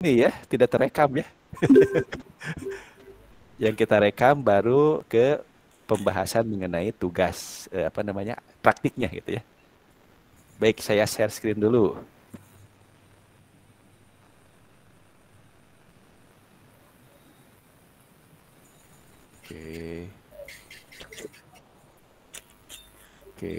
ini ya, tidak terekam ya. Yang kita rekam baru ke pembahasan mengenai tugas praktiknya gitu ya. Baik, saya share screen dulu. Oke. Oke.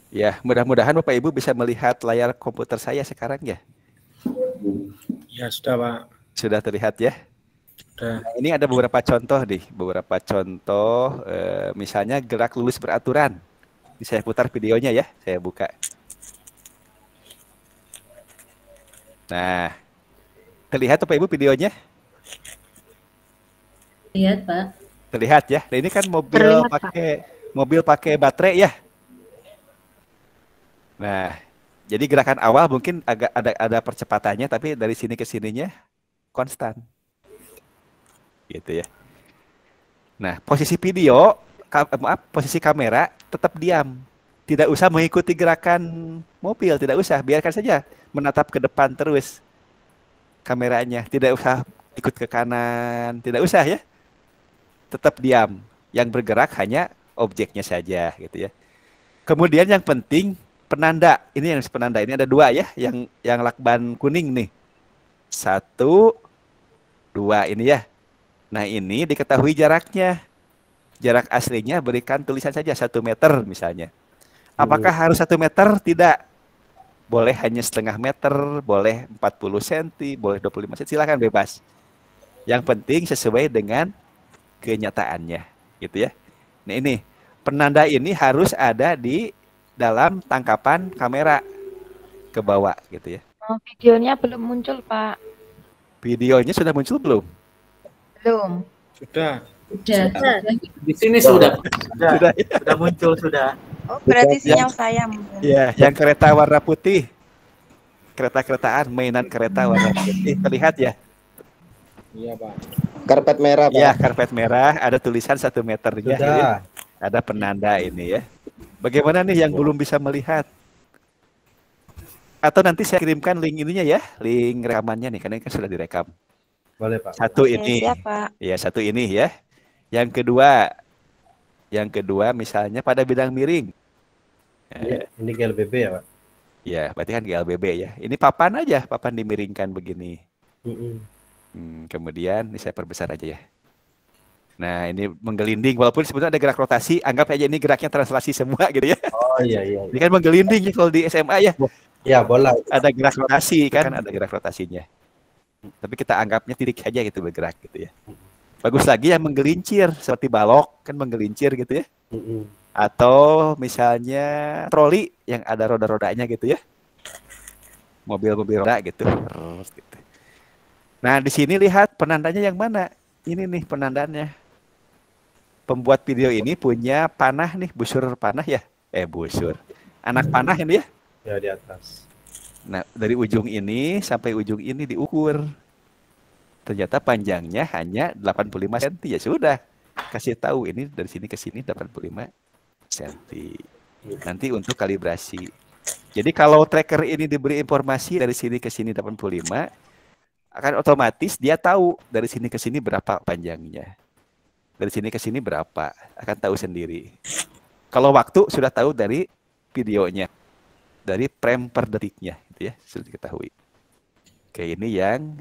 Ya, mudah-mudahan Bapak Ibu bisa melihat layar komputer saya sekarang ya. Ya, sudah Pak. Sudah terlihat ya. Sudah. Nah, ini ada beberapa contoh nih, misalnya gerak lurus beraturan. Ini saya putar videonya ya, saya buka. Nah, terlihat Bapak Ibu videonya? Lihat Pak. Terlihat ya. Nah, ini kan Terlihat, mobil pakai baterai ya. Nah, jadi gerakan awal mungkin agak ada percepatannya, tapi dari sini ke sininya konstan. Gitu ya. Nah, posisi kamera tetap diam. Tidak usah mengikuti gerakan mobil, tidak usah. Biarkan saja menatap ke depan terus kameranya. Tidak usah ikut ke kanan, tidak usah ya. Tetap diam. Yang bergerak hanya objeknya saja gitu ya. Kemudian yang penting penanda. Ini ada dua ya, yang lakban kuning nih. 1, 2 ini ya. Nah, ini diketahui jaraknya. Jarak aslinya berikan tulisan saja 1 meter misalnya. Apakah harus 1 meter? Tidak. Boleh hanya setengah meter, boleh 40 cm, boleh 25 cm, silakan bebas. Yang penting sesuai dengan kenyataannya, gitu ya. Nah, ini penanda ini harus ada di dalam tangkapan kamera ke bawah, gitu ya. Oh, videonya belum muncul, Pak. Videonya sudah muncul belum? Belum. Sudah. Sudah. Di sini sudah. Sudah Muncul sudah. Oh, berarti sinyal saya. Ya, yang kereta warna putih. Kereta-keretaan, mainan kereta warna putih. Terlihat ya? Iya, Pak. Karpet merah, Pak. Iya, karpet merah, ada tulisan 1 meternya. Sudah. Ya. Ada penanda ini ya. Bagaimana nih yang belum bisa melihat? Atau nanti saya kirimkan link ininya ya, link rekamannya nih, karena ini kan sudah direkam. Boleh, Pak. Satu Oke, ini. siap, Pak. Ya, satu ini ya. Yang kedua misalnya pada bidang miring. Ini GLBB ya, Pak? Ya, berarti kan GLBB ya. Ini papan aja, papan dimiringkan begini. Kemudian ini saya perbesar aja ya. Nah, ini menggelinding, walaupun sebetulnya ada gerak rotasi, anggap aja ini geraknya translasi semua gitu ya. Oh iya. Ini kan menggelinding ya kalau di SMA ya. Ya, bola. Ada gerak rotasi kan, ada gerak rotasinya. Tapi kita anggapnya titik aja gitu bergerak gitu ya. Bagus lagi yang menggelincir, seperti balok kan menggelincir gitu ya. Atau misalnya troli yang ada roda-rodanya gitu ya. Mobil-mobil roda gitu. Nah, di sini lihat penandanya yang mana? Ini nih penandanya. Pembuat video ini punya panah nih, busur panah ya. Busur. Anak panah ini ya. Ya, di atas. Nah, dari ujung ini sampai ujung ini diukur. Ternyata panjangnya hanya 85 cm. Ya sudah. Kasih tahu ini dari sini ke sini 85 cm. Nanti untuk kalibrasi. Jadi kalau tracker ini diberi informasi dari sini ke sini 85, akan otomatis dia tahu dari sini ke sini berapa panjangnya. Dari sini ke sini berapa, akan tahu sendiri. Kalau waktu sudah tahu dari videonya, dari frame per detiknya, gitu ya, sudah diketahui. Oke, ini yang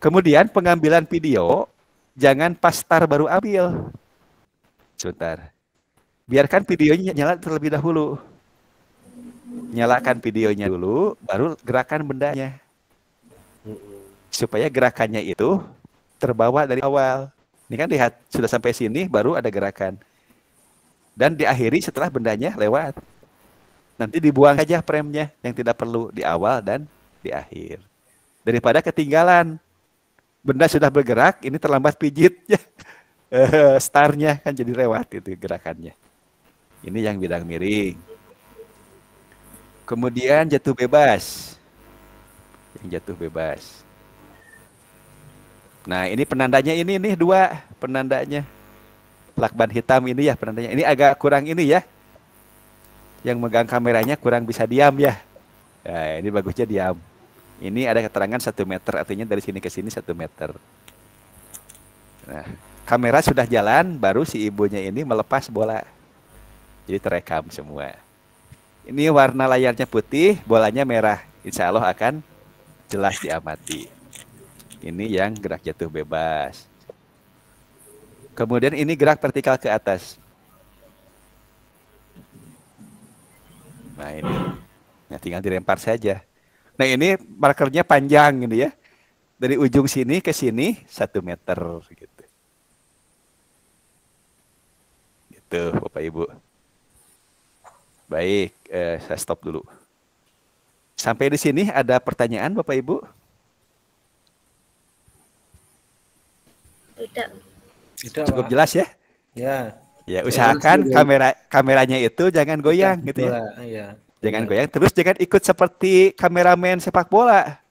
kemudian pengambilan video jangan pas start baru ambil. Sebentar. Biarkan videonya nyala terlebih dahulu. Nyalakan videonya dulu, baru gerakan bendanya. Supaya gerakannya itu terbawa dari awal. Ini kan lihat, sudah sampai sini baru ada gerakan. Dan diakhiri setelah bendanya lewat. Nanti dibuang saja frame-nya yang tidak perlu di awal dan di akhir. Daripada ketinggalan. Benda sudah bergerak, ini terlambat pijitnya. Startnya kan jadi lewat itu gerakannya. Ini yang bidang miring. Kemudian jatuh bebas. Yang jatuh bebas. Nah, ini penandanya ini nih 2 penandanya. Lakban hitam ini ya penandanya. Ini agak kurang ini ya. Yang megang kameranya kurang bisa diam ya. Nah, ini bagusnya diam. Ini ada keterangan 1 meter, artinya dari sini ke sini 1 meter. Nah, kamera sudah jalan, baru si ibunya ini melepas bola. Jadi terekam semua. Ini warna layarnya putih, bolanya merah. Insya Allah akan jelas diamati. Ini yang gerak jatuh bebas. Kemudian ini gerak vertikal ke atas. Nah ini, nah, tinggal dilempar saja. Nah ini markernya panjang ini ya. Dari ujung sini ke sini 1 meter gitu. Gitu Bapak Ibu. Baik, saya stop dulu. Sampai di sini ada pertanyaan Bapak Ibu? Tidak, Cukup Pak. jelas ya? Ya. Ya, usahakan kameranya itu jangan goyang gitu ya. Bola, iya. Jangan Benar. goyang, terus jangan ikut seperti kameramen sepak bola.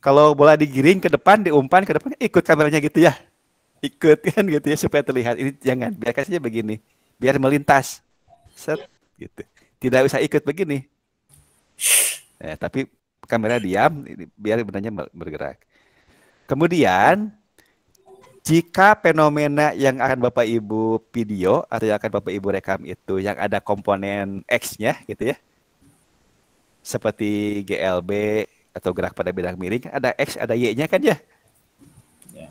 Kalau bola digiring ke depan, diumpan ke depan, ikut kameranya gitu ya. Ikut kan gitu ya supaya terlihat. Ini jangan, biarkan saja begini. Biar melintas. Set gitu. Tidak usah ikut begini. Tapi kamera diam, biar benarnya bergerak. Kemudian jika fenomena yang akan Bapak Ibu video atau yang akan Bapak Ibu rekam itu yang ada komponen X-nya gitu ya. Seperti GLB atau gerak pada bidang miring, ada X, ada Y-nya kan ya?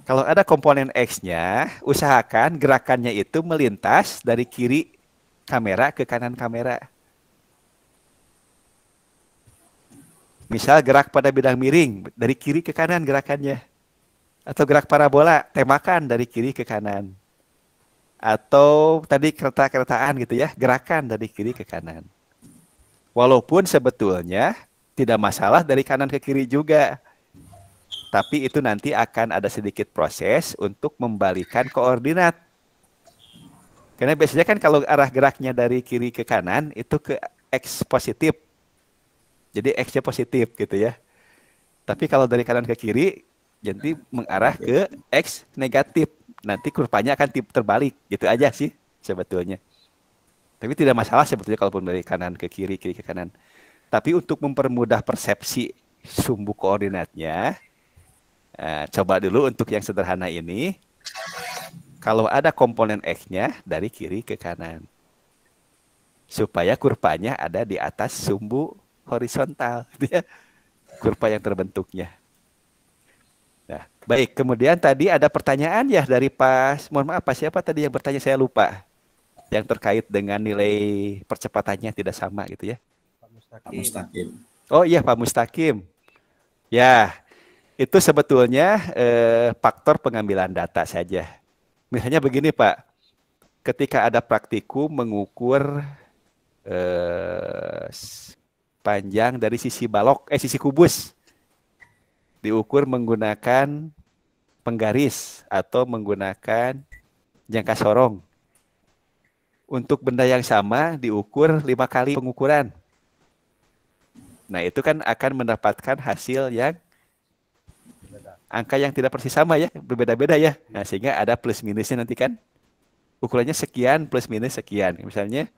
Kalau ada komponen X-nya, usahakan gerakannya itu melintas dari kiri kamera ke kanan kamera. Misal gerak pada bidang miring, dari kiri ke kanan gerakannya. Atau gerak parabola, temakan dari kiri ke kanan. Atau tadi kereta-keretaan gitu ya, gerakan dari kiri ke kanan. Walaupun sebetulnya tidak masalah dari kanan ke kiri juga. Tapi itu nanti akan ada sedikit proses untuk membalikan koordinat. Karena biasanya kan kalau arah geraknya dari kiri ke kanan, itu ke X positif. Jadi X-nya positif gitu ya. Tapi kalau dari kanan ke kiri, jadi mengarah ke X negatif. Nanti kurvanya akan terbalik. Gitu aja sih sebetulnya. Tapi tidak masalah sebetulnya kalaupun dari kanan ke kiri, kiri ke kanan. Tapi untuk mempermudah persepsi sumbu koordinatnya, coba dulu untuk yang sederhana ini. Kalau ada komponen X-nya dari kiri ke kanan. Supaya kurvanya ada di atas sumbu horizontal. Gitu ya. Kurva yang terbentuknya. Nah, baik. Kemudian tadi ada pertanyaan ya dari mohon maaf, siapa tadi yang bertanya, saya lupa. Yang terkait dengan nilai percepatannya tidak sama gitu ya. Pak Mustaqim. Oh iya, Pak Mustaqim. Ya, itu sebetulnya faktor pengambilan data saja. Misalnya begini Pak, ketika ada praktikum mengukur panjang dari sisi sisi kubus, diukur menggunakan penggaris atau menggunakan jangka sorong. Untuk benda yang sama diukur 5 kali pengukuran. Nah itu kan akan mendapatkan hasil yang angka yang tidak persis sama ya, berbeda-beda ya. Nah sehingga ada plus minusnya nanti kan. Ukurannya sekian plus minus sekian. Misalnya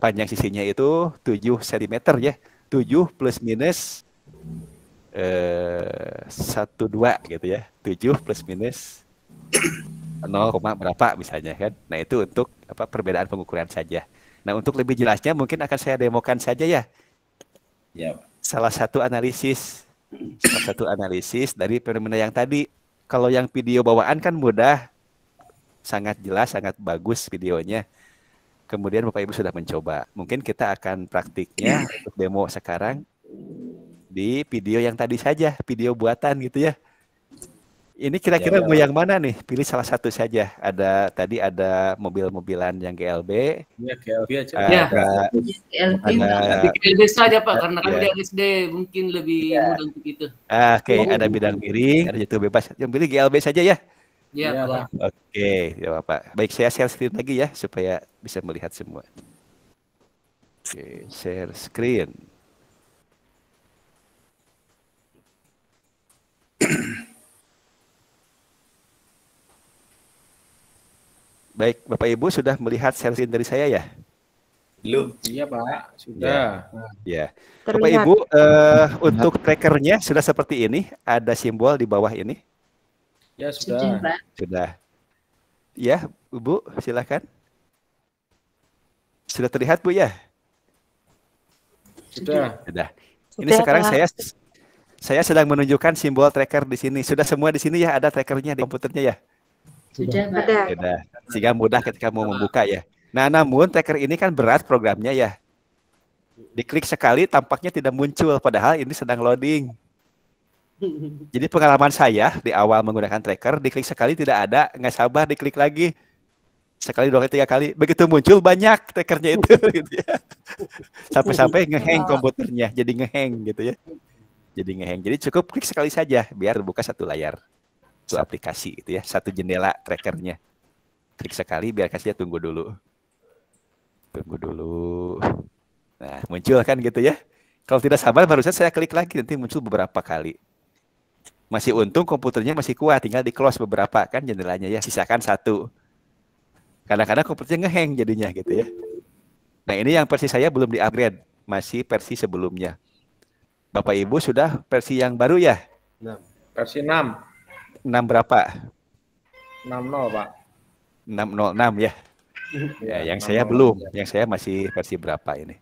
panjang sisinya itu 7 cm ya. 7 plus minus 1,2 gitu ya. 7 plus minus 0, berapa misalnya kan. Nah itu untuk perbedaan pengukuran saja. Nah untuk lebih jelasnya mungkin akan saya demokan saja ya. Ya. Salah satu analisis dari fenomena yang tadi. Kalau yang video bawaan kan mudah, sangat jelas, sangat bagus videonya. Kemudian Bapak Ibu sudah mencoba. Mungkin kita akan praktiknya untuk demo sekarang di video yang tadi saja, video buatan gitu ya. Ini kira-kira mau yang mana nih? Pilih salah satu saja. Tadi ada mobil-mobilan yang GLB. Ya, GLB aja. Ada GLB saja Pak, karena kami di SD mungkin lebih mudah untuk itu. Oke, ada bidang miring, ada jatuh bebas. Yang pilih GLB saja ya. Iya, Pak. Oke, ya Bapak. Baik, saya share screen lagi ya supaya bisa melihat semua. Oke, share screen. Baik, Bapak Ibu sudah melihat share screen dari saya ya? Belum. Iya, Pak. Sudah. Ya. Bapak Terlihat. Ibu, untuk trackernya sudah seperti ini, ada simbol di bawah ini. Ya, sudah. Pak. Sudah. Ya, Bu, silakan. Sudah terlihat, Bu ya? Sudah. Sudah. Ini Sudah, sekarang Pak. saya sedang menunjukkan simbol tracker di sini. Sudah semua di sini ya, ada trackernya di komputernya ya? Sudah, Pak. Ada. Sudah. Sehingga mudah ketika mau membuka ya. Nah, namun tracker ini kan berat programnya ya. Diklik sekali tampaknya tidak muncul, padahal ini sedang loading. Jadi pengalaman saya di awal menggunakan tracker, diklik sekali tidak ada, nggak sabar diklik lagi. Sekali, dua kali, tiga kali. Begitu muncul banyak trackernya itu. Gitu ya. Sampai-sampai ngehang komputernya, jadi ngehang gitu ya. Jadi cukup klik sekali saja, biar buka satu layar. Satu aplikasi gitu ya, satu jendela trackernya. Klik sekali, biar kasih tunggu dulu. Tunggu dulu. Nah, muncul kan gitu ya. Kalau tidak sabar, barusan saya klik lagi, nanti muncul beberapa kali. Masih untung komputernya masih kuat, tinggal di close beberapa kan jendelanya ya, sisakan satu. Kadang-kadang komputernya ngehang jadinya gitu ya. Nah, ini yang versi saya belum di-upgrade, masih versi sebelumnya. Bapak Ibu sudah versi yang baru ya? 6. Versi 6. 6 berapa? 60, Pak. 606 ya. Ya, yang saya belum, yang saya masih versi berapa ini?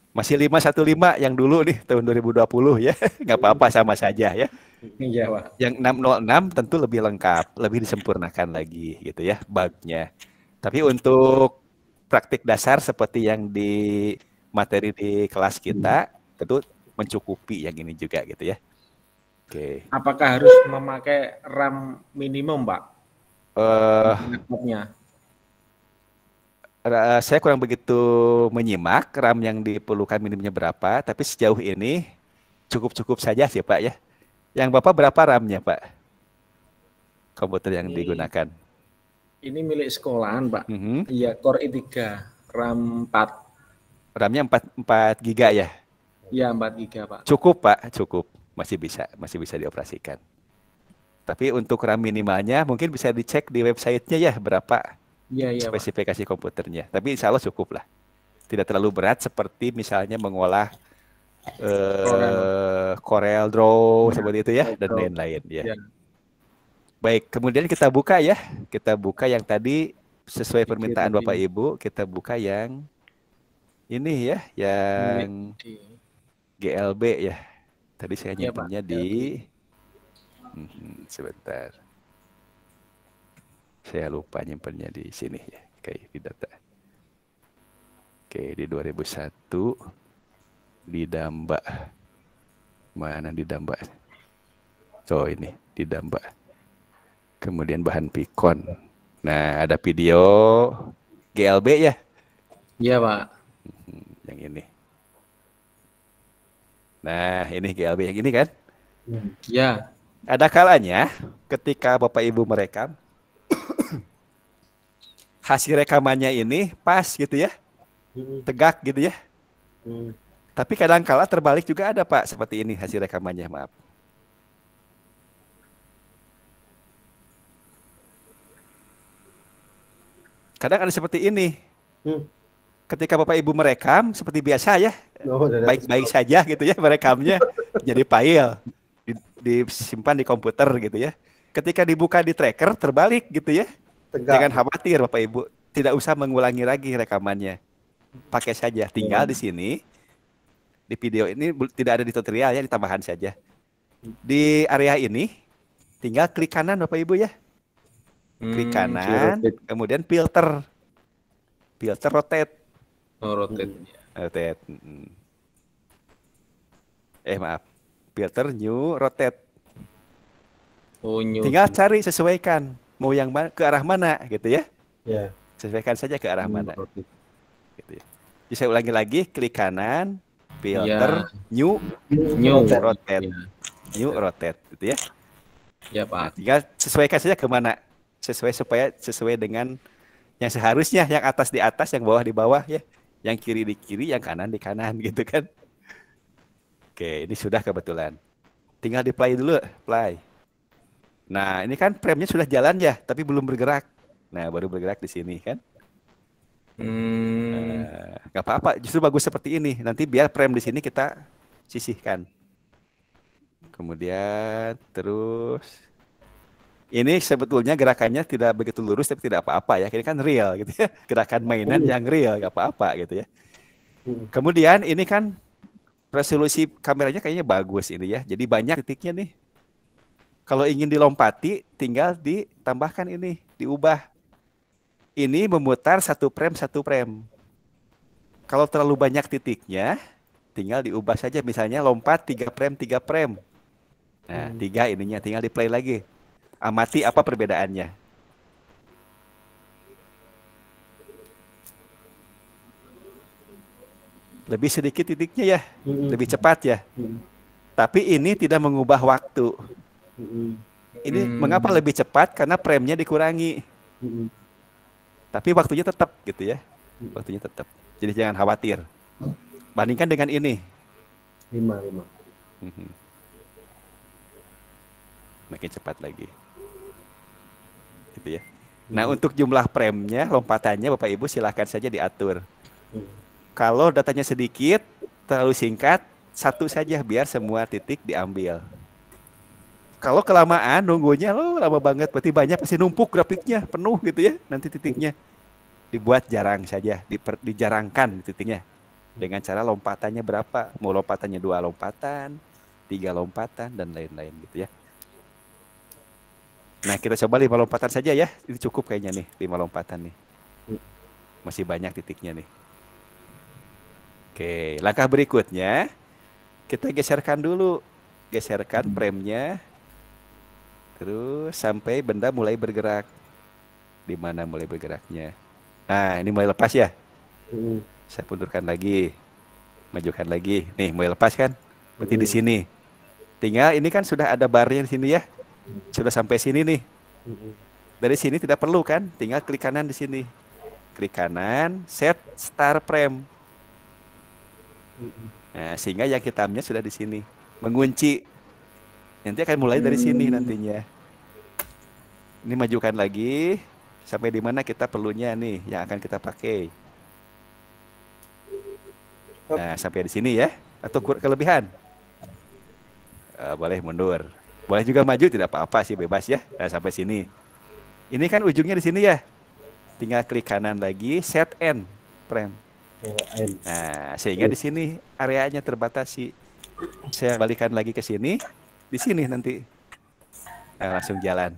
Masih 515 yang dulu nih tahun 2020 ya. Nggak apa-apa, sama saja ya. Iya, Pak. Yang 606 tentu lebih lengkap, lebih disempurnakan lagi gitu ya bugnya. Tapi untuk praktik dasar seperti yang di materi di kelas kita tentu mencukupi yang ini juga gitu ya. Oke. Apakah harus memakai RAM minimum, Pak? Laptopnya. Saya kurang begitu menyimak RAM yang diperlukan minimumnya berapa, tapi sejauh ini cukup-cukup saja sih Pak ya. Yang Bapak berapa RAM-nya Pak? Komputer yang digunakan? Ini milik sekolahan, Pak. Mhm. Iya, Core i3, RAM 4. RAM-nya 4 giga ya? Iya, 4 GB, Pak. Cukup Pak, cukup. Masih bisa dioperasikan. Tapi untuk RAM minimalnya mungkin bisa dicek di websitenya ya berapa Iya, Pak. spesifikasi komputernya. Tapi insya Allah cukup lah. Tidak terlalu berat seperti misalnya mengolah Corel Draw seperti itu ya dan lain-lain ya. Iya. Baik, kemudian kita buka ya. Kita buka yang tadi sesuai permintaan Bapak Ibu, kita buka yang ini ya, yang GLB ya. Tadi saya Iya, Pak. nyimpannya di sebentar. Saya lupa nyimpannya di sini ya. Oke, di data. Oke, di 2001 di Damba. Mana di Damba? Oh, ini di Damba. Kemudian bahan Pikon. Nah, ada video GLB ya? Iya, Pak. Yang ini. Nah, ini GLB yang ini kan? Iya. Ada kalanya ketika Bapak Ibu merekam, hasil rekamannya ini pas gitu ya, tegak gitu ya. Tapi kadang-kala terbalik juga ada Pak, seperti ini hasil rekamannya, maaf. Kadang ada seperti ini. Ketika Bapak Ibu merekam seperti biasa ya, baik-baik saja gitu ya merekamnya, jadi file disimpan di komputer gitu ya. Ketika dibuka di tracker terbalik gitu ya. Jangan khawatir Bapak Ibu, tidak usah mengulangi lagi rekamannya. Pakai saja, tinggal di sini. Di video ini tidak ada di tutorial ya, ditambahan saja. Di area ini tinggal klik kanan Bapak Ibu ya. Klik kanan, kemudian filter. Filter rotate. Oh, rotate. Rotate. Maaf. Filter new rotate. Oh, new. Tinggal cari, sesuaikan mau yang ke arah mana gitu ya. Ya. Sesuaikan saja ke arah mana. Gitu ya. Jadi saya ulangi lagi, klik kanan, filter, new rotate. New rotate gitu ya. Ya, Pak. Nah, tinggal sesuaikan saja ke mana. Sesuai dengan yang seharusnya, yang atas di atas, yang bawah di bawah ya. Yang kiri di kiri, yang kanan di kanan gitu kan. Oke, ini sudah kebetulan. tinggal di play dulu, play. Nah, ini kan frame-nya sudah jalan ya, tapi belum bergerak. Nah, baru bergerak di sini kan. Gak apa-apa, justru bagus seperti ini. Nanti biar frame di sini kita sisihkan. Kemudian terus ini sebetulnya gerakannya tidak begitu lurus tapi tidak apa-apa ya. Ini kan real gitu ya. Gerakan mainan yang real, gak apa-apa gitu ya. Kemudian ini kan resolusi kameranya kayaknya bagus ini ya. Jadi banyak titiknya nih. Kalau ingin dilompati tinggal ditambahkan ini, diubah. Ini memutar satu frame. Kalau terlalu banyak titiknya, tinggal diubah saja. Misalnya lompat 3 frame. Nah, 3 ininya tinggal di play lagi. Amati apa perbedaannya. Lebih sedikit titiknya ya, lebih cepat ya. Tapi ini tidak mengubah waktu. Ini mengapa lebih cepat? Karena frame-nya dikurangi. Tapi waktunya tetap gitu ya. Waktunya tetap. Jadi jangan khawatir. Bandingkan dengan ini. 5. Makin cepat lagi. Gitu ya. Nah, untuk jumlah frame-nya, lompatannya Bapak Ibu silakan saja diatur. Kalau datanya sedikit, terlalu singkat, satu saja biar semua titik diambil. Kalau kelamaan nunggunya lama banget, berarti banyak pasti numpuk grafiknya, penuh gitu ya. Nanti titiknya dibuat jarang saja, dijarangkan titiknya. Dengan cara lompatannya berapa? Mau lompatannya 2 lompatan, 3 lompatan dan lain-lain gitu ya. Nah, kita coba 5 lompatan saja ya. Ini cukup kayaknya nih, 5 lompatan nih. Masih banyak titiknya nih. Oke, langkah berikutnya kita geserkan dulu. Geserkan frame-nya. Terus sampai benda mulai bergerak. Di mana mulai bergeraknya? Nah, ini mulai lepas ya. Saya mundurkan lagi. Majukan lagi. Nih, mulai lepas kan? Berarti di sini. Tinggal ini kan sudah ada barnya di sini ya. Sudah sampai sini nih. Dari sini tidak perlu kan? Tinggal klik kanan di sini. Klik kanan, set start frame. Nah, sehingga yang hitamnya sudah di sini. Mengunci. Nanti akan mulai dari sini nantinya. Ini majukan lagi sampai di mana kita perlunya nih yang akan kita pakai. Nah, sampai di sini ya. Atau kelebihan. Boleh mundur. Boleh juga maju, tidak apa-apa sih, bebas ya. Nah, sampai sini. Ini kan ujungnya di sini ya. Tinggal klik kanan lagi, set end frame. Nah, sehingga di sini areanya terbatasi. Saya balikan lagi ke sini. Di sini nanti langsung jalan.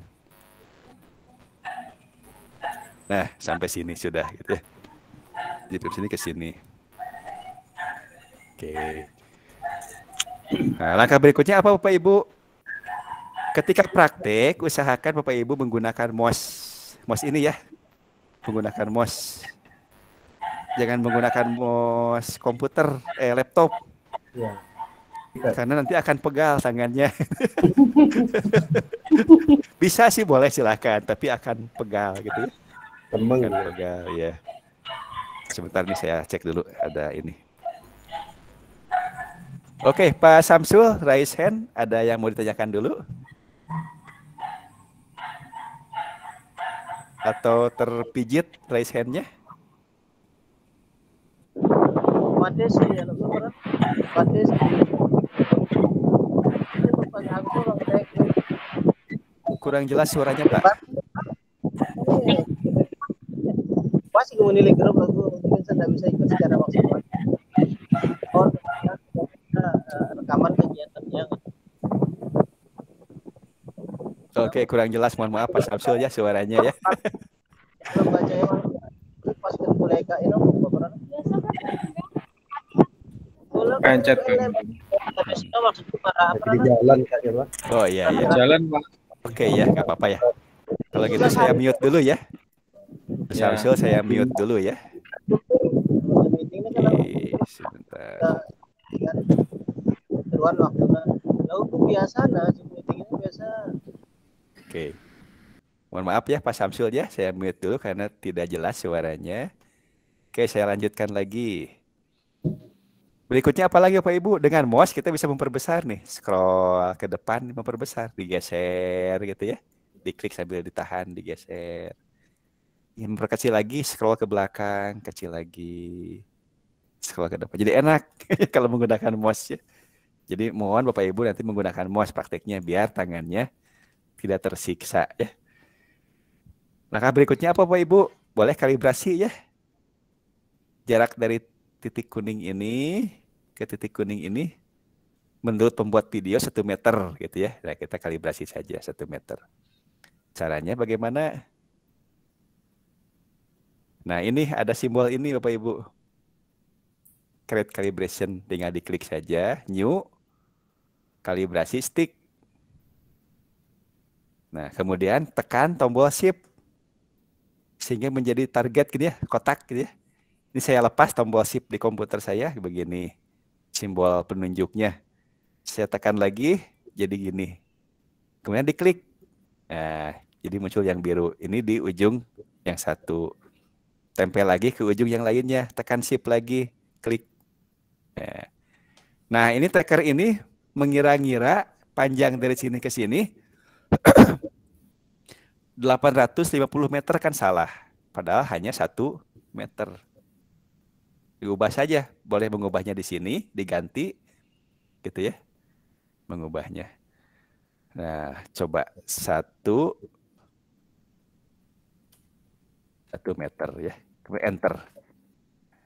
Nah, sampai sini sudah gitu ya. Jadi dari sini ke sini. Oke. Nah, langkah berikutnya apa Bapak Ibu? Ketika praktek, usahakan Bapak Ibu menggunakan mouse. Mouse ini ya. Menggunakan mouse. Jangan menggunakan mouse komputer, laptop. Ya. Karena nanti akan pegal tangannya. Bisa sih boleh silakan, tapi akan pegal gitu ya. Temen Akan pegal ya. Sebentar nih saya cek dulu ada ini. Oke, Pak Samsul, raise hand. Ada yang mau ditanyakan dulu? Atau terpijit raise hand-nya? Kurang jelas suaranya, Pak. Masih menilai grup lagu mungkin saya tidak bisa ikut secara maksimal. Rekaman kegiatannya. Oke, kurang jelas. Mohon maaf Pak Samsul ya suaranya ya. Baca yang pas ke kolega ini beberapa. Pencet di jalan kan ya Pak? Oh iya iya. jalan Pak. Oke ya, nggak apa-apa ya. Kalau gitu saya mute dulu ya. Pak Samsul saya mute dulu ya. Sebentar. Teruan waktunya. Lalu biasa meeting ini biasa. Oke. Mohon maaf ya Pak Samsul ya, saya mute dulu karena tidak jelas suaranya. Oke, saya lanjutkan lagi. Berikutnya apa lagi Bapak Ibu? Dengan mouse kita bisa memperbesar nih. Scroll ke depan memperbesar, digeser gitu ya. Diklik sambil ditahan, digeser. Ingin memperkecil lagi, scroll ke belakang, kecil lagi. Scroll ke depan. Jadi enak kalau menggunakan mouse ya. Jadi mohon Bapak Ibu nanti menggunakan mouse prakteknya biar tangannya tidak tersiksa ya. Langkah berikutnya apa Bapak Ibu? Boleh kalibrasi ya. Jarak dari titik kuning ini ke titik kuning ini menurut pembuat video 1 meter gitu ya. Nah, kita kalibrasi saja 1 meter. Caranya bagaimana? Nah, ini ada simbol ini Bapak Ibu. Create calibration, tinggal diklik saja, new, kalibrasi stick. Nah, kemudian tekan tombol shift sehingga menjadi target gitu ya, kotak gitu ya. Ini saya lepas tombol shift di komputer saya begini. Simbol penunjuknya. Saya tekan lagi jadi gini. Kemudian diklik. Nah, jadi muncul yang biru. Ini di ujung yang satu. Tempel lagi ke ujung yang lainnya. Tekan shift lagi, klik. Nah, ini tracker ini mengira-ngira panjang dari sini ke sini 850 meter kan salah. Padahal hanya 1 meter. Diubah saja. Boleh mengubahnya di sini, diganti. Gitu ya. Mengubahnya. Nah, coba 1 meter ya. Kemudian enter.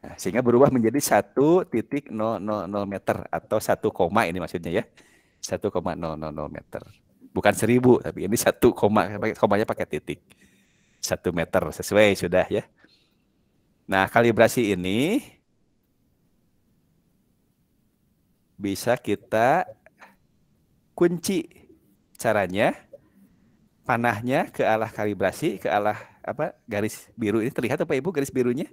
Nah, sehingga berubah menjadi 1,000 meter atau 1 koma ini maksudnya ya. 1,000 meter. Bukan 1000, tapi ini 1 koma, komanya pakai titik. 1 meter sesuai sudah ya. Nah, kalibrasi ini bisa kita kunci. Caranya panahnya ke arah kalibrasi, ke arah apa? Garis biru ini terlihat apa Ibu garis birunya?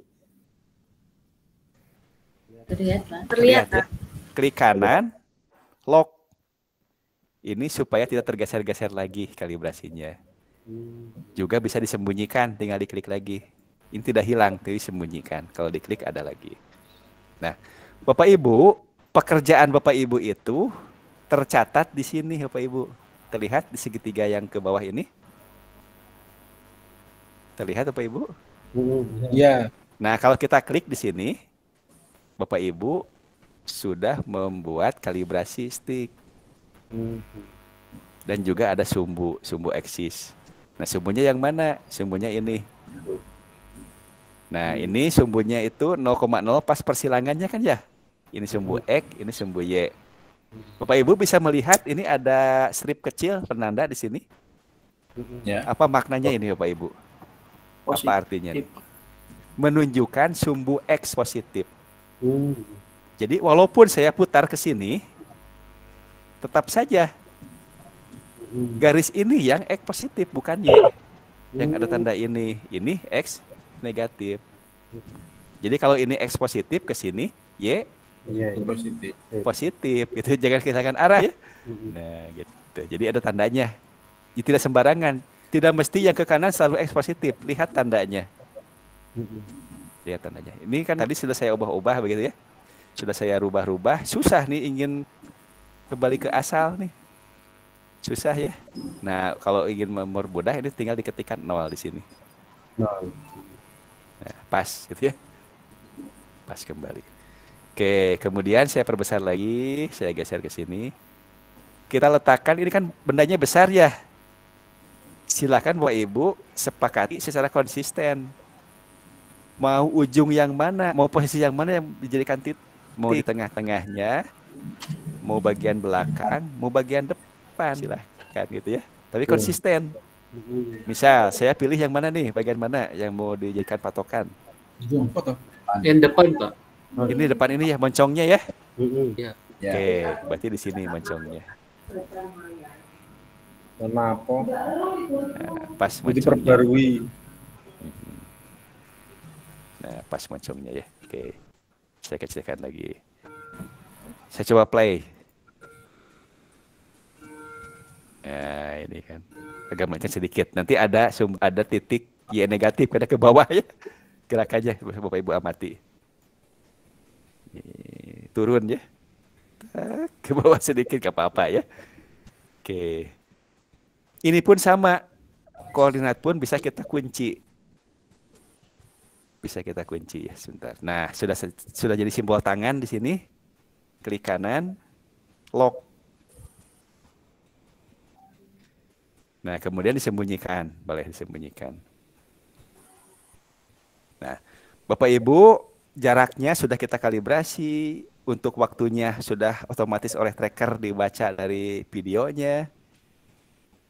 Terlihat, Pak. Terlihat ya. Klik kanan, lock. Ini supaya tidak tergeser-geser lagi kalibrasinya. Juga bisa disembunyikan, tinggal diklik lagi. Ini tidak hilang, tapi disembunyikan. Kalau diklik ada lagi. Nah, Bapak Ibu, pekerjaan Bapak Ibu itu tercatat di sini Bapak Ibu. Terlihat di segitiga yang ke bawah ini? Terlihat Bapak Ibu? Iya. Nah, kalau kita klik di sini, Bapak Ibu sudah membuat kalibrasi stick. Dan juga ada sumbu axis. Nah, sumbunya yang mana? Sumbunya ini. Nah, ini sumbunya itu 0,0 pas persilangannya kan ya? Ini sumbu X, ini sumbu Y. Bapak Ibu bisa melihat ini ada strip kecil penanda di sini. Ya. Apa maknanya ini Bapak Ibu? Apa artinya? Menunjukkan sumbu X positif. Jadi walaupun saya putar ke sini, tetap saja garis ini yang X positif bukan Y. Yang ada tanda ini X negatif. Jadi kalau ini X positif ke sini, Y positif. Gitu. Jangan kehilangan arah ya. Nah, gitu. Jadi ada tandanya. Ini tidak sembarangan. Tidak mesti yang ke kanan selalu X positif. Lihat tandanya. Lihat tandanya. Ini kan tadi sudah saya ubah-ubah begitu ya. Sudah saya rubah-rubah. Susah nih ingin kembali ke asal nih. Susah ya. Nah, kalau ingin mempermudah ini tinggal diketikkan 0 di sini. Nah, pas gitu ya. Pas kembali. Oke, kemudian saya perbesar lagi, saya geser ke sini. Kita letakkan, ini kan bendanya besar ya. Silakan Bapak Ibu sepakati secara konsisten. Mau ujung yang mana, mau posisi yang mana yang dijadikan titik. Mau di tengah-tengahnya, mau bagian belakang, mau bagian depan, silahkan gitu ya. Tapi konsisten. Misal saya pilih yang mana nih, bagian mana yang mau dijadikan patokan. Yang depan, Pak. Ini depan ini ya, moncongnya ya. Ya. Oke, berarti di sini moncongnya. Kenapa? Nah, pas Jadi moncongnya. perbarui. Nah, pas moncongnya ya. Oke. Saya kecilkan lagi. Saya coba play. Nah, ini kan. Agak macam sedikit. Nanti ada titik Y negatif karena ke bawah ya. Gerakannya Bapak Ibu amati. turun ya. Ke bawah sedikit gak apa-apa ya. Oke. Ini pun sama. Koordinat pun bisa kita kunci. Bisa kita kunci ya, sebentar. Nah, sudah jadi simbol tangan di sini. Klik kanan, lock. Nah, kemudian disembunyikan, boleh disembunyikan. Nah, Bapak Ibu, jaraknya sudah kita kalibrasi, untuk waktunya sudah otomatis oleh tracker dibaca dari videonya.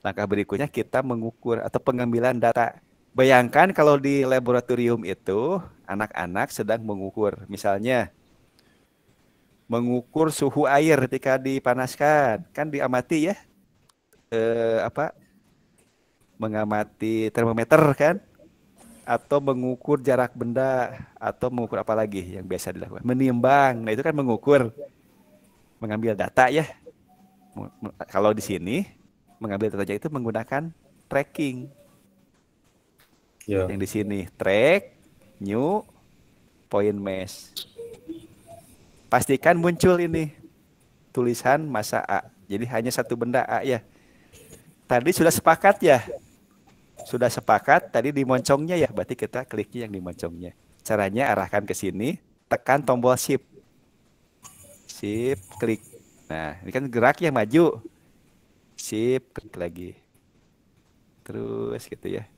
Langkah berikutnya kita mengukur atau pengambilan data. Bayangkan kalau di laboratorium itu anak-anak sedang mengukur, misalnya mengukur suhu air ketika dipanaskan, kan diamati ya, mengamati termometer kan, atau mengukur jarak benda, atau mengukur apa lagi yang biasa dilakukan, menimbang. Nah itu kan mengukur, mengambil data ya. Kalau di sini mengambil data itu menggunakan tracking. Yang di sini track, new, point mesh. Pastikan muncul ini tulisan massa A. Jadi hanya satu benda A ya. Tadi sudah sepakat ya. Sudah sepakat tadi di moncongnya ya. Berarti kita kliknya yang di moncongnya. Caranya arahkan ke sini, tekan tombol shift. Shift, klik. Nah, ini kan geraknya maju. Shift, klik lagi. Terus gitu ya.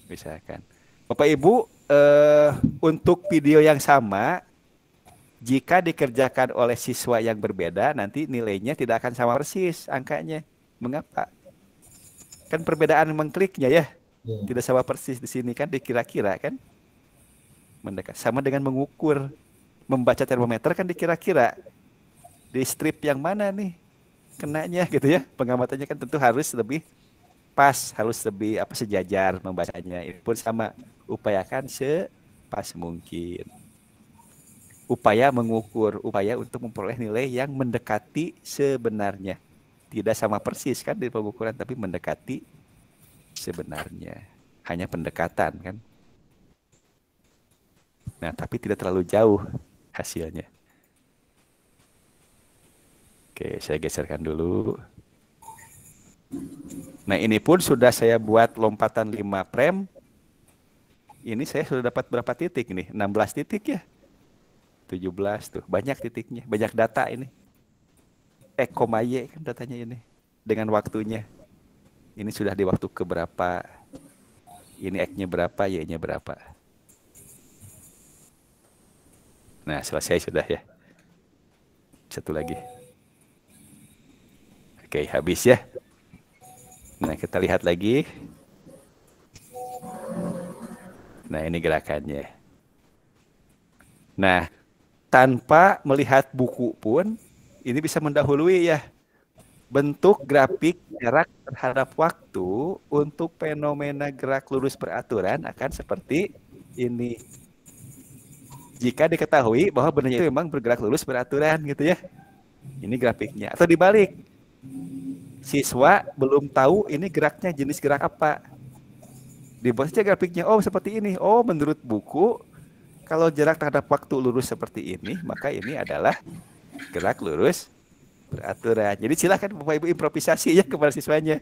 Misalkan Bapak Ibu, untuk video yang sama, jika dikerjakan oleh siswa yang berbeda, nanti nilainya tidak akan sama persis angkanya. Mengapa? Kan perbedaan mengkliknya ya, tidak sama persis di sini kan, dikira-kira kan, mendekat. Sama dengan mengukur, membaca termometer kan dikira-kira, di strip yang mana nih kenanya gitu ya. Pengamatannya kan tentu harus lebih pas, harus lebih sejajar membacanya. Ini pun sama, upayakan sepas mungkin. Upaya mengukur, upaya untuk memperoleh nilai yang mendekati sebenarnya. Tidak sama persis kan di pengukuran, tapi mendekati sebenarnya. Hanya pendekatan kan. Nah, tapi tidak terlalu jauh hasilnya. Oke, saya geserkan dulu. Nah, ini pun sudah saya buat lompatan 5 frame. Ini saya sudah dapat berapa titik nih? 16 titik ya. 17 tuh, banyak titiknya, banyak data ini. Koma Y kan datanya ini. Dengan waktunya. Ini sudah di waktu keberapa. Ini X-nya berapa, Y-nya berapa. Nah, selesai sudah ya. Satu lagi. Oke, habis ya. Nah, kita lihat lagi. Nah, ini gerakannya. Nah, tanpa melihat buku pun, ini bisa mendahului ya. Bentuk grafik jarak terhadap waktu untuk fenomena gerak lurus beraturan akan seperti ini. Jika diketahui bahwa bendanya itu memang bergerak lurus beraturan gitu ya. Ini grafiknya. Atau dibalik. Siswa belum tahu ini geraknya jenis gerak apa. Dibuat saja grafiknya, oh seperti ini. Oh menurut buku, kalau jarak terhadap waktu lurus seperti ini, maka ini adalah gerak lurus beraturan. Jadi silakan Bapak Ibu improvisasi ya kepada siswanya.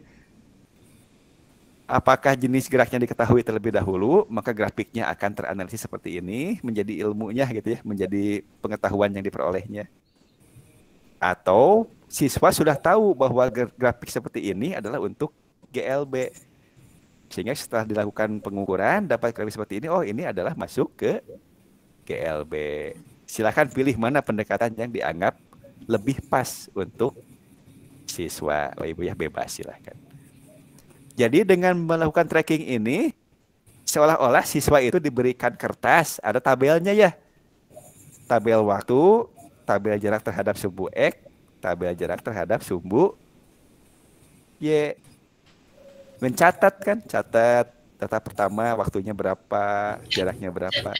Apakah jenis geraknya diketahui terlebih dahulu, maka grafiknya akan teranalisis seperti ini, menjadi ilmunya gitu ya, menjadi pengetahuan yang diperolehnya. Atau siswa sudah tahu bahwa grafik seperti ini adalah untuk GLB. Sehingga setelah dilakukan pengukuran, dapat grafik seperti ini, oh ini adalah masuk ke GLB. Silakan pilih mana pendekatan yang dianggap lebih pas untuk siswa. Oh, Ibu ya, bebas silahkan. Jadi dengan melakukan tracking ini, seolah-olah siswa itu diberikan kertas, ada tabelnya ya. Tabel waktu, tabel jarak terhadap sumbu X, tabel jarak terhadap sumbu Y. Mencatat kan, catat data pertama waktunya berapa, jaraknya berapa.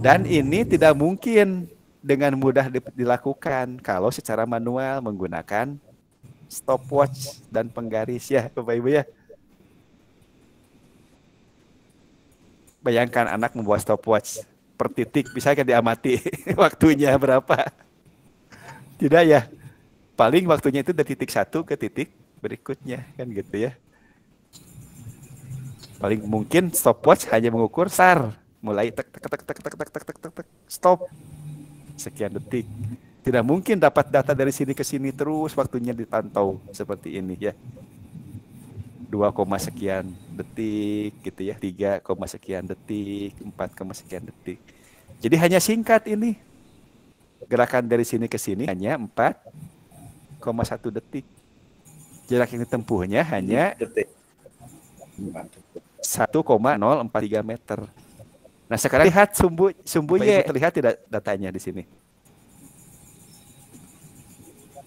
Dan ini tidak mungkin dengan mudah dilakukan kalau secara manual menggunakan stopwatch dan penggaris ya Bapak Ibu ya. Bayangkan anak membawa stopwatch per titik, bisa kan diamati waktunya berapa. Tidak ya, paling waktunya itu dari titik satu ke titik berikutnya, kan gitu ya. Paling mungkin stopwatch hanya mengukur SAR, mulai tek tek tek tek tek tek tek tek tek tek stop sekian detik. Tidak mungkin dapat data dari sini ke sini terus waktunya dipantau seperti ini ya. 2, sekian detik gitu ya, 3, sekian detik, 4, sekian detik. Jadi hanya singkat ini. Gerakan dari sini ke sini hanya 4,1 detik. Jarak yang ditempuhnya hanya 1,043 meter. Nah, sekarang lihat sumbu Y, terlihat tidak datanya di sini.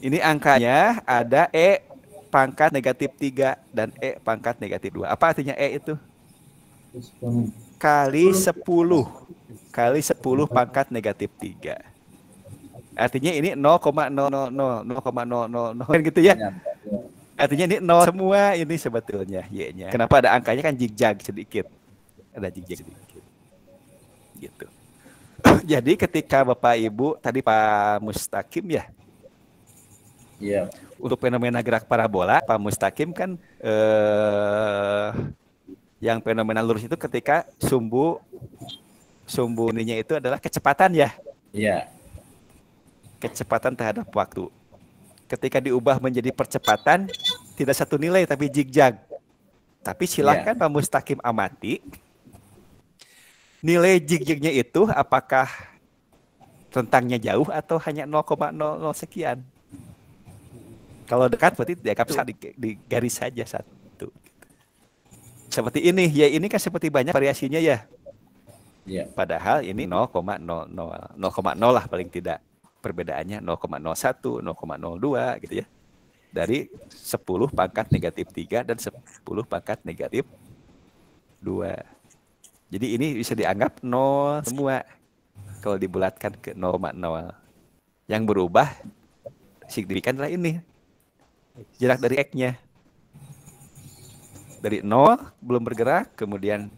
Ini angkanya ada E pangkat negatif 3 dan E pangkat negatif 2. Apa artinya E itu? Kali 10 pangkat negatif 3. Artinya ini 0,000 kan gitu ya. Artinya ini 0 semua ini sebetulnya Y-nya. Kenapa ada angkanya kan zigzag sedikit. Ada zigzag sedikit. Gitu. Jadi ketika Bapak Ibu tadi Pak Mustaqim ya. Iya. Untuk fenomena gerak parabola, Pak Mustaqim kan yang fenomena lurus itu ketika sumbu ininya itu adalah kecepatan ya. Iya. Kecepatan terhadap waktu. Ketika diubah menjadi percepatan, tidak satu nilai tapi zigzag. Tapi silakan Pak Mustaqim amati. Nilai zigzagnya itu apakah rentangnya jauh atau hanya 0,00 sekian. Kalau dekat berarti dianggap di garis saja satu. Seperti ini, ya ini kan seperti banyak variasinya ya. Iya. Padahal ini 0,00 lah paling tidak. Perbedaannya 0,01, 0,02 gitu ya. Dari 10 pangkat negatif 3 dan 10 pangkat negatif 2. Jadi ini bisa dianggap 0 semua. Kalau dibulatkan ke 0,0. Yang berubah signifikan adalah ini. Jarak dari X-nya. Dari 0 belum bergerak, kemudian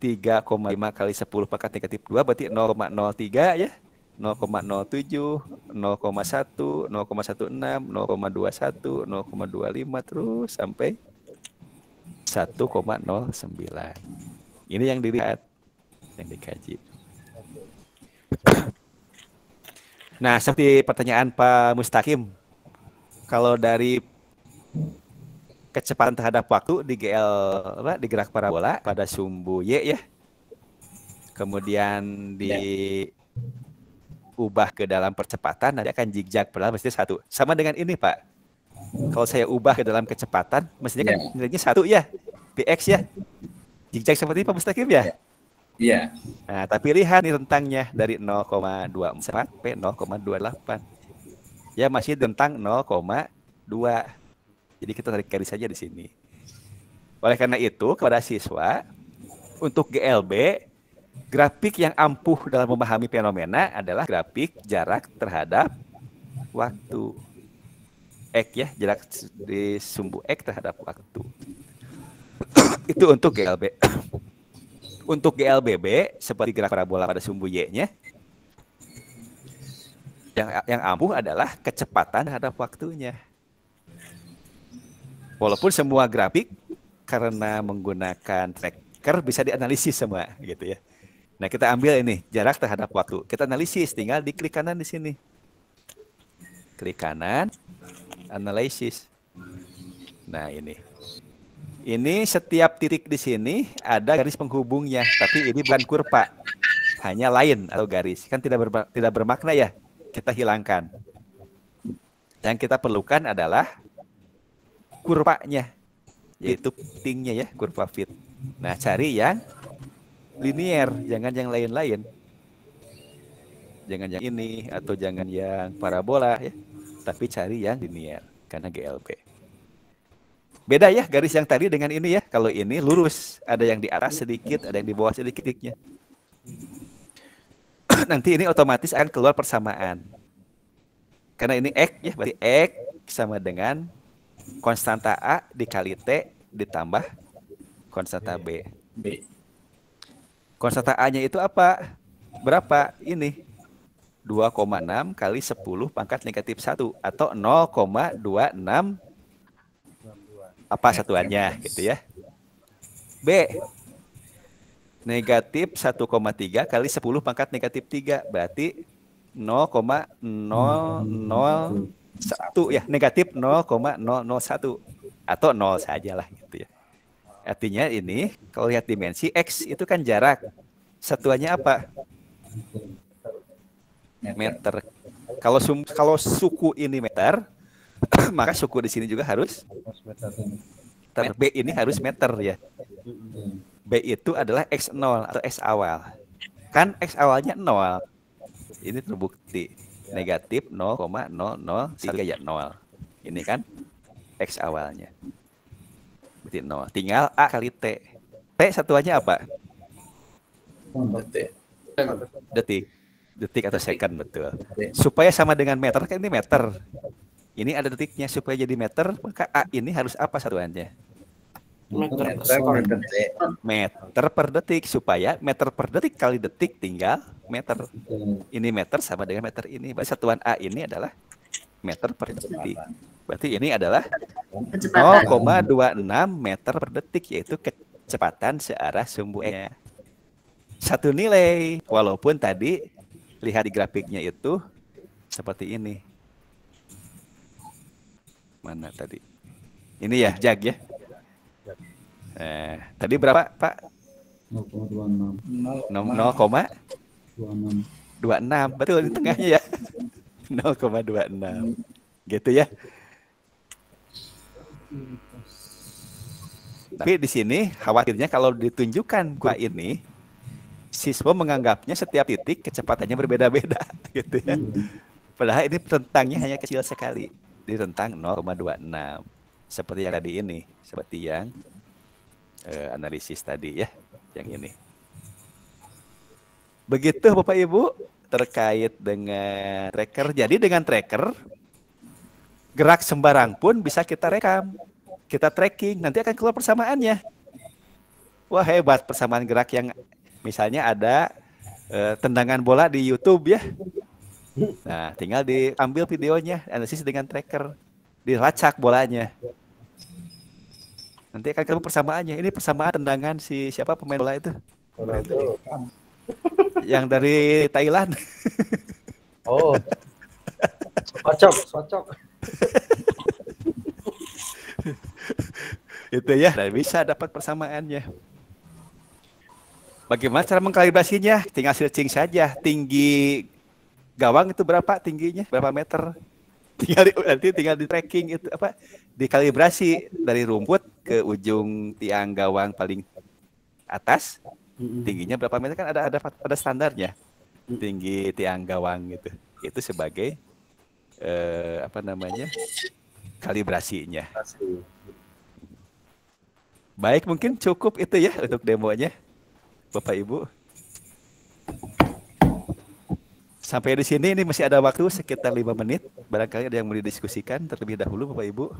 3,5 kali 10 pangkat negatif 2 berarti 0,03 ya. 0,07, 0,1, 0,16, 0,21, 0,25 terus sampai 1,09. Ini yang dilihat, yang dikaji. Nah, seperti pertanyaan Pak Mustaqim, kalau dari kecepatan terhadap waktu di di gerak parabola pada sumbu Y ya, kemudian diubah ke dalam percepatan, nanti akan zigzag padahal mesti 1. Sama dengan ini Pak, kalau saya ubah ke dalam kecepatan, mestinya kan nilainya 1 ya, Px ya, zigzag seperti Pak Mustaqim ya. Iya. Nah, tapi lihat nih rentangnya dari 0,24 sampai 0,28. Ya masih tentang 0,2. Jadi kita tarik garis saja di sini. Oleh karena itu, kepada siswa untuk GLB, grafik yang ampuh dalam memahami fenomena adalah grafik jarak terhadap waktu. X ya, jarak di sumbu X terhadap waktu. Itu untuk GLB. Untuk GLBB, seperti gerak parabola pada sumbu Y-nya, yang ampuh adalah kecepatan terhadap waktunya. Walaupun semua grafik karena menggunakan tracker bisa dianalisis semua gitu ya. Nah, kita ambil ini jarak terhadap waktu. Kita analisis, tinggal diklik kanan di sini. Klik kanan, analisis. Nah, ini. Ini setiap titik di sini ada garis penghubungnya, tapi ini bukan kurva, hanya line atau garis. Kan tidak bermakna ya, kita hilangkan. Yang kita perlukan adalah kurvanya, yaitu tingnya ya, kurva fit. Nah, cari yang linear, jangan yang lain-lain. Jangan yang ini atau jangan yang parabola ya, tapi cari yang linear karena GLB. Beda ya garis yang tadi dengan ini ya. Kalau ini lurus, ada yang di atas sedikit, ada yang di bawah sedikitnya. Nanti ini otomatis akan keluar persamaan. Karena ini X ya, berarti X sama dengan konstanta A dikali T ditambah konstanta B. Konstanta A-nya itu apa? Berapa? Ini 2,6 kali 10 pangkat negatif 1 atau 0,26 apa satuannya gitu ya. B. Negatif 1,3 kali 10 pangkat negatif 3 berarti 0,001 ya, negatif 0,001 atau 0 sajalah gitu ya. Artinya ini kalau lihat dimensi X itu kan jarak. Satuannya apa? Meter. Kalau suku ini meter, maka suku di sini juga harus meter. B ini harus meter ya. B itu adalah X0 atau X awal. Kan X awalnya 0. Ini terbukti. Negatif 0,003 ya 0. Ini kan X awalnya. Berarti 0. Tinggal A kali T. T satuannya apa? Detik atau second, betul. Supaya sama dengan meter, kan ini meter. Ini ada detiknya, supaya jadi meter, maka A ini harus apa satuannya? Meter per detik. Supaya meter per detik kali detik tinggal meter. Ini meter sama dengan meter ini. Berarti satuan A ini adalah meter per detik. Berarti ini adalah 0,26 meter per detik, yaitu kecepatan searah sumbunya. Satu nilai, walaupun tadi lihat di grafiknya itu seperti ini. Mana tadi? Ini ya, Jag ya. Tadi berapa, Pak? 0,26. Betul di tengahnya ya. 0,26. Gitu ya. Tapi di sini khawatirnya kalau ditunjukkan Pak ini, siswa menganggapnya setiap titik kecepatannya berbeda-beda gitu ya. Padahal ini rentangnya hanya kecil sekali. Di rentang 0,26. Seperti yang tadi ini, seperti yang analisis tadi ya, yang ini. Begitu Bapak Ibu terkait dengan tracker. Jadi dengan tracker gerak sembarang pun bisa kita rekam, kita tracking, nanti akan keluar persamaannya. Wah, hebat persamaan gerak yang misalnya ada tendangan bola di YouTube ya. Nah, tinggal diambil videonya, analisis dengan tracker, dilacak bolanya. Nanti akan ketemu persamaannya. Ini persamaan tendangan si siapa pemain bola itu? Yang dari Thailand. Oh. Cocok. Itu ya, dan bisa dapat persamaannya. Bagaimana cara mengkalibrasinya? Tinggal searching saja. Tinggi gawang itu berapa tingginya? Berapa meter? Tinggal di tracking itu apa? Dikalibrasi dari rumput ke ujung tiang gawang paling atas. Tingginya berapa meter kan ada standarnya. Tinggi tiang gawang gitu. Itu sebagai kalibrasinya. Baik, mungkin cukup itu ya untuk demonya. Bapak Ibu, sampai di sini ini masih ada waktu sekitar 5 menit. Barangkali ada yang mau didiskusikan terlebih dahulu, Bapak Ibu.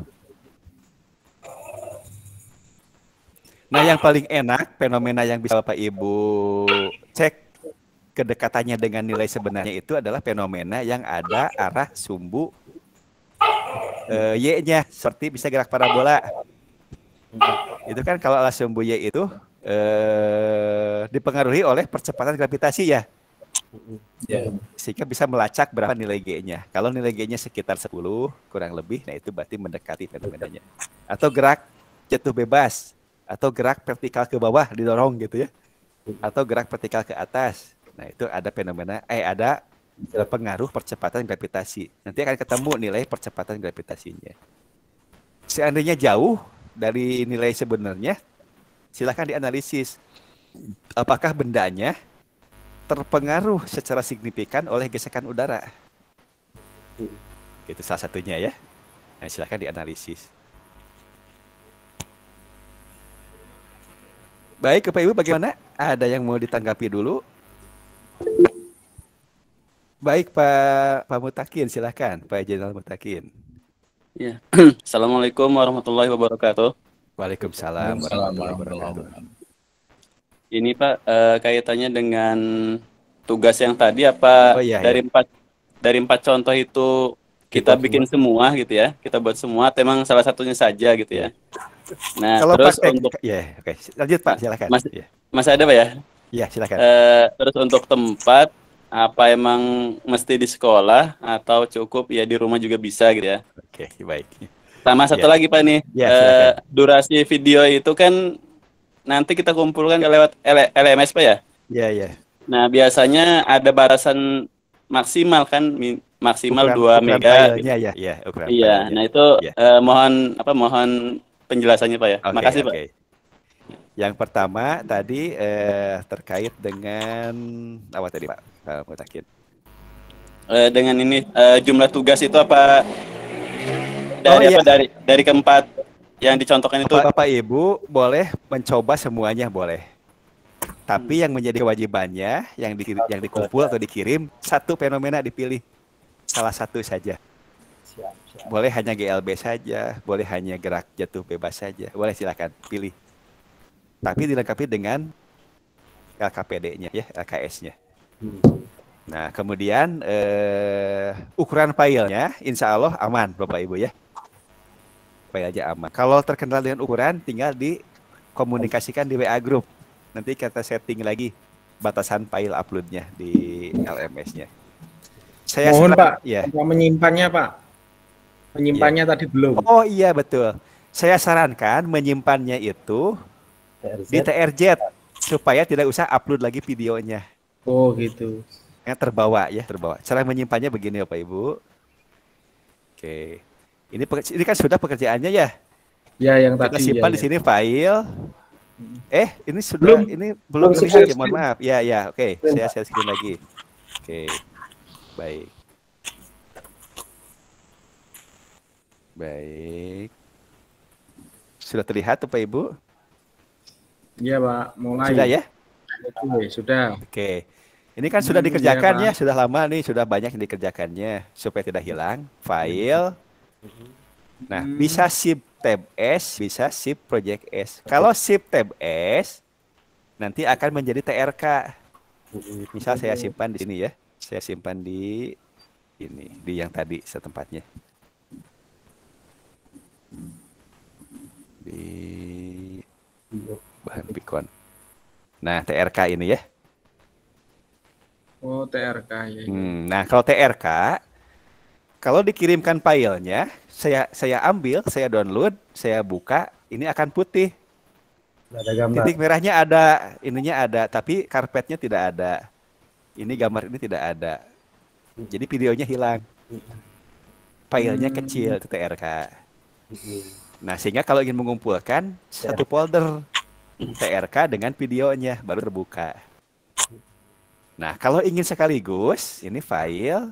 Nah, yang paling enak fenomena yang bisa Bapak Ibu cek kedekatannya dengan nilai sebenarnya itu adalah fenomena yang ada arah sumbu Y-nya, seperti bisa gerak parabola. Itu kan kalau arah sumbu Y itu dipengaruhi oleh percepatan gravitasi ya. Sehingga bisa melacak berapa nilai G-nya. Kalau nilai G-nya sekitar 10 kurang lebih, nah itu berarti mendekati fenomenanya. Atau gerak jatuh bebas, atau gerak vertikal ke bawah didorong gitu ya. Atau gerak vertikal ke atas. Nah, itu ada fenomena ada pengaruh percepatan gravitasi. Nanti akan ketemu nilai percepatan gravitasinya. Seandainya jauh dari nilai sebenarnya, silakan dianalisis apakah bendanya terpengaruh secara signifikan oleh gesekan udara. Itu salah satunya ya. Nah, silakan dianalisis. Baik, Bapak Ibu, bagaimana? Ada yang mau ditanggapi dulu? Baik, Pak Mutakin, silakan, Pak Jenderal Mutakin. Ya. Assalamualaikum warahmatullahi wabarakatuh. Waalaikumsalam warahmatullahi wabarakatuh. Ini Pak, kaitannya dengan tugas yang tadi apa Oh iya, dari empat contoh itu kita bikin semua gitu ya, kita buat semua, emang salah satunya saja gitu ya. Nah, Kalau terus praktek, untuk ya, oke. Lanjut Pak, silakan. Mas, Ya, masih ada Pak ya? ya silakan. Terus untuk tempat, apa emang mesti di sekolah atau cukup ya di rumah juga bisa gitu ya? Oke, baik. Sama satu Ya. lagi Pak nih, Ya, silakan. durasi video itu kan nanti kita kumpulkan lewat LMS Pak ya? Ya, ya. Nah, biasanya ada batasan maksimal kan, maksimal 2 ukuran mega. filenya ya, ya, ukuran Iya, filenya. nah itu Ya. mohon penjelasannya Pak ya. Oke, Makasih Pak. oke. Yang pertama tadi terkait dengan apa tadi Pak? Mutakin. Dengan ini jumlah tugas itu apa dari iya. dari keempat yang dicontohkan itu? Bapak Ibu boleh mencoba semuanya boleh. Tapi yang menjadi kewajibannya yang dikumpul atau dikirim satu fenomena dipilih. Salah satu saja. Boleh hanya GLB saja, boleh hanya gerak jatuh bebas saja. Boleh silakan pilih. Tapi dilengkapi dengan LKPD-nya ya, LKS-nya. Nah, kemudian ukuran filenya insya Allah aman Bapak Ibu ya. Filenya aman. Kalau terkendala dengan ukuran tinggal dikomunikasikan di WA group. Nanti kita setting lagi batasan file uploadnya di LMS-nya. Saya Mohon Pak, ya. menyimpannya Pak. Menyimpannya tadi belum. Oh iya betul. Saya sarankan menyimpannya itu di TRZ supaya tidak usah upload lagi videonya. Oh gitu. Yang terbawa ya, terbawa. Cara menyimpannya begini Bapak Ibu. Oke. Ini kan sudah pekerjaannya ya. Ya yang Kita tadi. simpan ya, di sini file. Ini sudah Belum. ini belum Belum terlihat ya, share mohon screen. maaf. Ya, oke. Saya share screen lagi. Oke. Baik. Baik. Sudah terlihat Bapak Ibu? Iya Pak, mulai. Sudah ya? Oke, sudah. Oke. Ini kan sudah dikerjakan iya, ya, sudah lama nih, sudah banyak yang dikerjakannya supaya tidak hilang. File. Nah, bisa zip tab S, bisa zip project S. Kalau zip tab S nanti akan menjadi TRK. Misal saya simpan di sini ya. Saya simpan di ini, di yang tadi setempatnya. Di bahan Pikon. Nah, TRK ini ya. Oh TRK ya. Nah, kalau TRK, kalau dikirimkan filenya, saya ambil, saya download, saya buka, ini akan putih. Ada gambar. Titik merahnya ada, ininya ada, tapi karpetnya tidak ada. Ini gambar ini tidak ada. Jadi videonya hilang. Filenya kecil, itu TRK. Nah, sehingga kalau ingin mengumpulkan satu folder TRK dengan videonya baru terbuka. Nah, kalau ingin sekaligus, ini file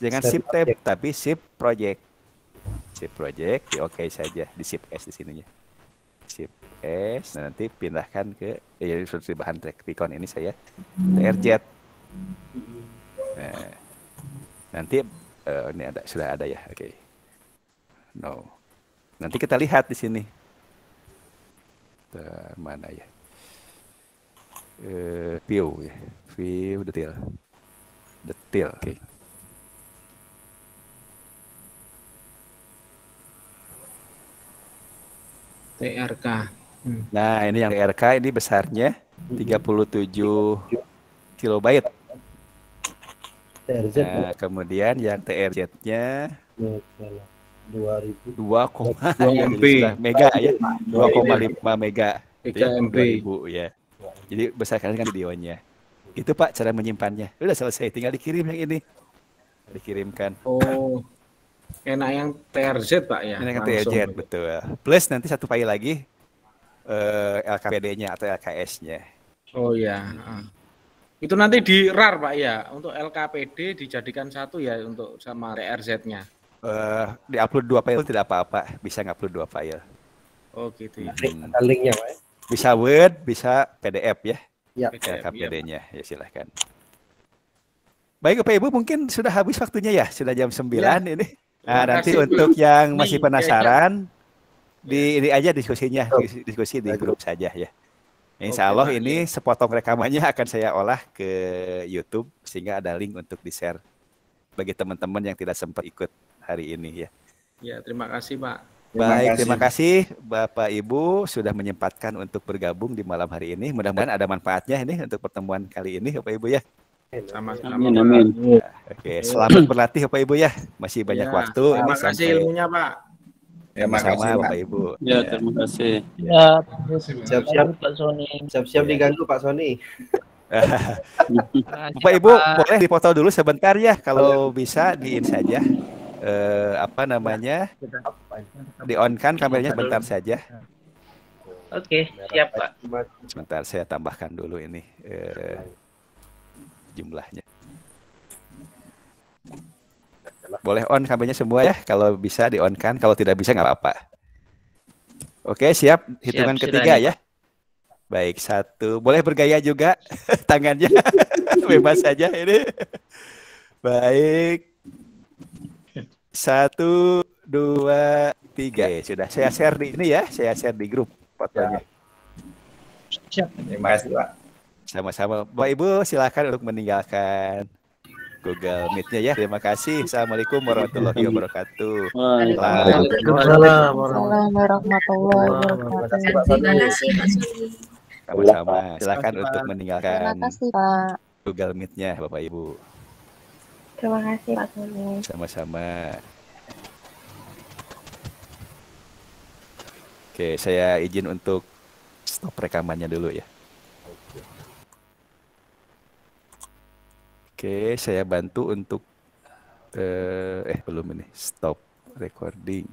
dengan zip tab, tapi zip project. Zip project, di oke saja, di zip S di sininya. Zip S, nah nanti pindahkan ke seperti bahan Pikon ini saya TRZ. Nah, nanti ini sudah ada ya, oke. No. Nanti kita lihat di sini. Mana ya? View ya, view detail, oke. TRK. Nah, ini yang TRK ini besarnya 37 kilobyte. TRZ. Nah, kemudian yang TRZ-nya 2000. 2, MB. mega ya, 2,5 mega. 3 MB. 2000 ya. Jadi besarkan kan videonya. Itu Pak cara menyimpannya. Udah selesai, tinggal dikirim yang ini. Dikirimkan. Oh. Enak yang TRZ Pak ya. Ini kan langsung. TRZ betul. Plus nanti satu file lagi LKPD-nya atau LKS-nya. Oh ya. Itu nanti di RAR Pak ya. Untuk LKPD dijadikan satu ya untuk sama TRZ-nya. Di-upload 2 file tidak apa-apa, bisa ngupload 2 file. Oh gitu ya. Ada linknya Pak. Bisa Word, bisa PDF ya. Ya. LKPD-nya, ya silahkan. Baik Bapak Ibu, mungkin sudah habis waktunya ya, sudah jam 9 ini. Nah, nanti untuk yang masih penasaran, ini aja diskusinya, diskusi di grup saja ya. Insya Oke, Allah Pak. ini sepotong rekamannya akan saya olah ke YouTube sehingga ada link untuk di-share bagi teman-teman yang tidak sempat ikut hari ini ya. Ya, terima kasih Pak. Baik, terima kasih Bapak Ibu sudah menyempatkan untuk bergabung di malam hari ini. Mudah-mudahan ada manfaatnya ini untuk pertemuan kali ini Bapak Ibu ya. Sama-sama. Amin, Pak. amin. Oke, selamat berlatih Bapak Ibu ya. Masih banyak Ya, waktu. Terima Ini kasih sampai ilmunya Pak. Terima sama kasih, Pak. Bapak Ibu. Ya, terima kasih. Ya, Siap-siap. Pak Sony. Siap-siap diganggu Pak Sony. Bapak Ibu boleh dipoto dulu sebentar ya, kalau bisa di-in saja. Apa namanya? Di-on-kan kameranya sebentar saja. Oke, siap Pak. Sebentar saya tambahkan dulu ini jumlahnya. Boleh on kameranya semua ya, kalau bisa di-on-kan, kalau tidak bisa nggak apa-apa. Oke, siap. Hitungan Siap, ketiga silakan, ya. Baik, 1. Boleh bergaya juga tangannya. Bebas saja ini. Baik. 1, 2, 3. Sudah saya share di ini ya, saya share di grup fotonya. Terima kasih, Pak. Sama-sama. Bapak Ibu silakan untuk meninggalkan Google Meet-nya ya. Terima kasih. Assalamualaikum warahmatullahi wabarakatuh. Waalaikumsalam warahmatullahi wabarakatuh. Terima kasih Pak Sony. Sama-sama. Silakan Terima kasih, untuk Pak. meninggalkan Terima kasih Pak. Google Meet-nya Bapak Ibu. Terima kasih Pak Sony. Sama-sama. Oke, saya izin untuk stop rekamannya dulu ya. Oke, saya bantu untuk belum ini stop recording.